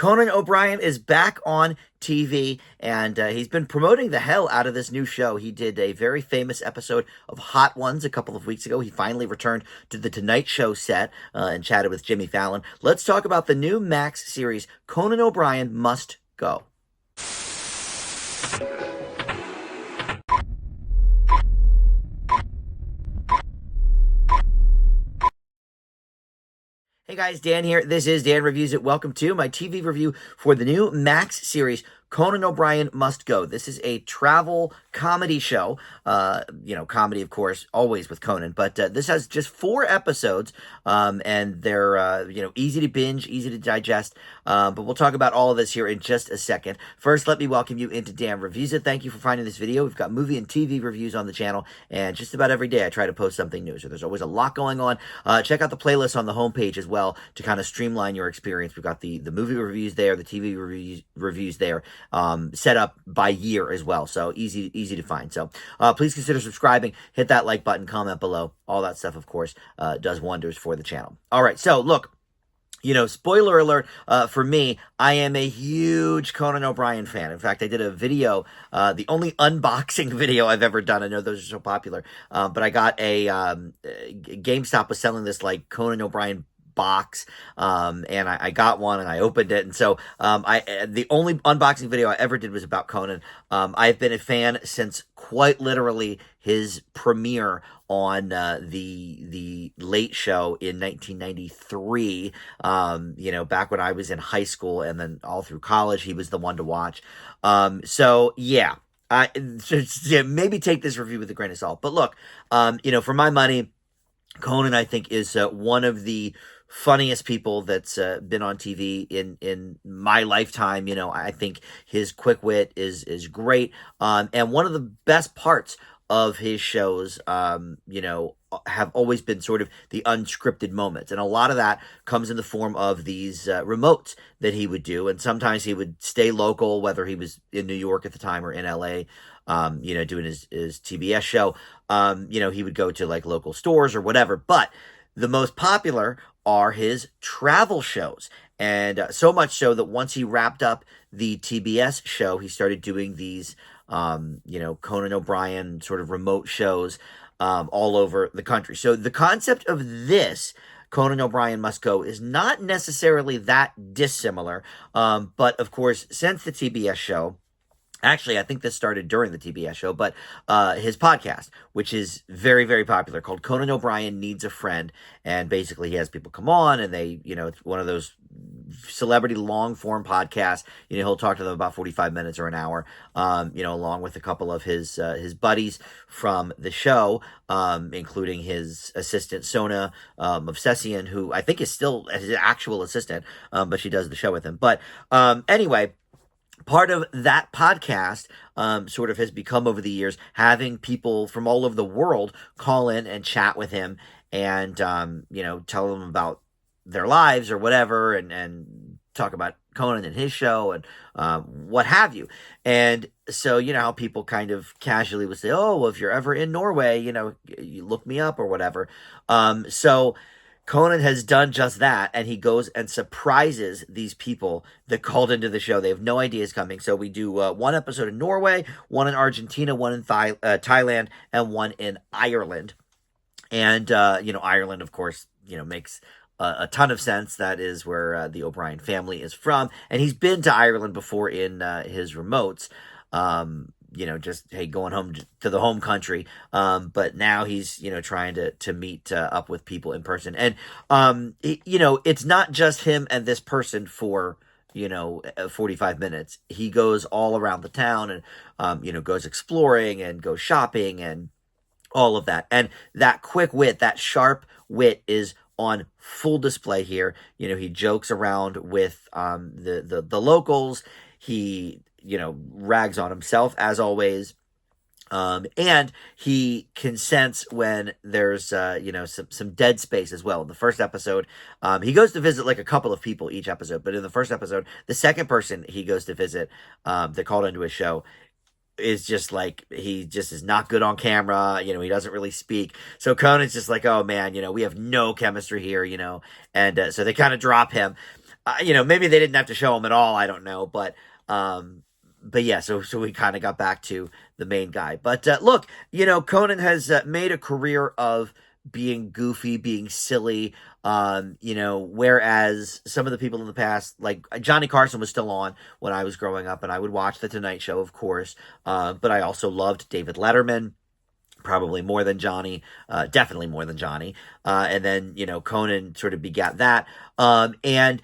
Conan O'Brien is back on TV, and he's been promoting the hell out of this new show. He did a very famous episode of Hot Ones a couple of weeks ago. He finally returned to the Tonight Show set and chatted with Jimmy Fallon. Let's talk about the new Max series, Conan O'Brien Must Go. Hey guys, Dan here. This is Dan Reviews It. Welcome to my TV review for the new Max series, Conan O'Brien Must Go. This is a travel comedy show. Comedy, of course, always with Conan. But this has just 4 episodes, and they're, easy to binge, easy to digest. But we'll talk about all of this here in just a second. First, let me welcome you into Dan Reviews It. Thank you for finding this video. We've got movie and TV reviews on the channel, and just about every day I try to post something new. So there's always a lot going on. Check out the playlist on the homepage as well to kind of streamline your experience. We've got the movie reviews there, the TV reviews there, set up by year as well. So easy to find. So please consider subscribing, hit that like button, comment below. All that stuff, of course, does wonders for the channel. All right, so look. Spoiler alert, for me, I am a huge Conan O'Brien fan. In fact, I did a video, the only unboxing video I've ever done. I know those are so popular, but I got GameStop was selling this like Conan O'Brien box, and I got one and I opened it, and so the only unboxing video I ever did was about Conan. I've been a fan since quite literally his premiere on the Late Show in 1993. Back when I was in high school, and then all through college, he was the one to watch. Maybe take this review with a grain of salt. But look, for my money, Conan, I think, is one of the funniest people that's been on TV in my lifetime. I think his quick wit is great. And one of the best parts of his shows, have always been sort of the unscripted moments. And a lot of that comes in the form of these remotes that he would do. And sometimes he would stay local, whether he was in New York at the time or in LA, doing his TBS show. He would go to like local stores or whatever. But the most popular are his travel shows. And so much so that once he wrapped up the TBS show, he started doing these, Conan O'Brien sort of remote shows all over the country. So the concept of this, Conan O'Brien Must Go, is not necessarily that dissimilar. But of course, since the TBS show, actually, I think this started during the TBS show, but his podcast, which is very, very popular, called Conan O'Brien Needs a Friend. And basically, he has people come on, and they, it's one of those celebrity long-form podcasts. He'll talk to them about 45 minutes or an hour, along with a couple of his buddies from the show, including his assistant, Sona Movsesian, who I think is still his actual assistant, but she does the show with him. But anyway, part of that podcast sort of has become, over the years, having people from all over the world call in and chat with him and, tell them about their lives or whatever, and talk about Conan and his show and what have you. And so, how people kind of casually would say, oh, well, if you're ever in Norway, you look me up or whatever. So Conan has done just that, and he goes and surprises these people that called into the show. They have no idea it's coming. So we do one episode in Norway, one in Argentina, one in Thailand, and one in Ireland. And, Ireland, of course, makes a ton of sense. That is where the O'Brien family is from. And he's been to Ireland before in his remotes. Just, hey, going home to the home country. But now he's, trying to meet up with people in person. And, it's not just him and this person for, 45 minutes. He goes all around the town and, goes exploring and goes shopping and all of that. And that quick wit, that sharp wit is on full display here. He jokes around with the locals. He rags on himself, as always. And he consents when there's, some dead space as well. In the first episode, he goes to visit like a couple of people each episode. But in the first episode, the second person he goes to visit, that called into his show, is just like, he just is not good on camera. He doesn't really speak. So Conan's just like, oh man, we have no chemistry here, and so they kind of drop him. maybe they didn't have to show him at all. I don't know, but yeah, so we kind of got back to the main guy. But look, Conan has made a career of being goofy, being silly. Whereas some of the people in the past, like Johnny Carson, was still on when I was growing up, and I would watch the Tonight Show, of course. But I also loved David Letterman. Probably more than Johnny, definitely more than Johnny. And then, Conan sort of begat that. And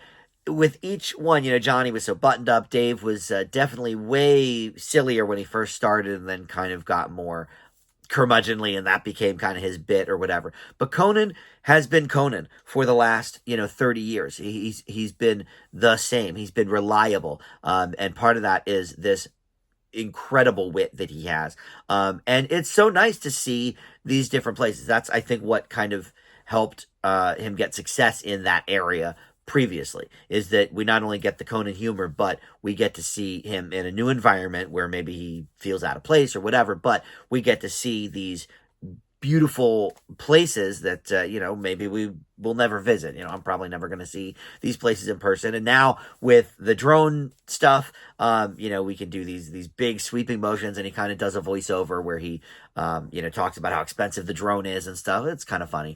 with each one, Johnny was so buttoned up. Dave was definitely way sillier when he first started, and then kind of got more curmudgeonly, and that became kind of his bit or whatever. But Conan has been Conan for the last 30 years. He's been the same. He's been reliable, and part of that is this incredible wit that he has. And it's so nice to see these different places. That's, I think, what kind of helped him get success in that area previously, is that we not only get the Conan humor, but we get to see him in a new environment where maybe he feels out of place or whatever, but we get to see these beautiful places that maybe we will never visit. I'm probably never going to see these places in person. And now with the drone stuff, we can do these big sweeping motions, and he kind of does a voiceover where he talks about how expensive the drone is and stuff. It's kind of funny.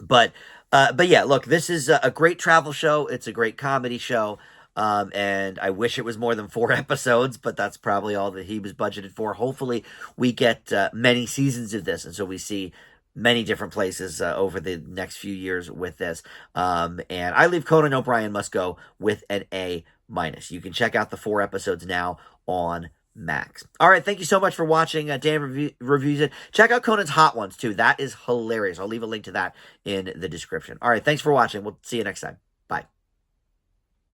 But yeah, look, this is a great travel show. It's a great comedy show. And I wish it was more than 4 episodes, but that's probably all that he was budgeted for. Hopefully we get many seasons of this, and so we see many different places over the next few years with this. And I leave Conan O'Brien Must Go with an A-. You can check out the 4 episodes now on Max. All right, thank you so much for watching. Dan reviews it. Check out Conan's Hot Ones, too. That is hilarious. I'll leave a link to that in the description. All right, thanks for watching. We'll see you next time. Bye.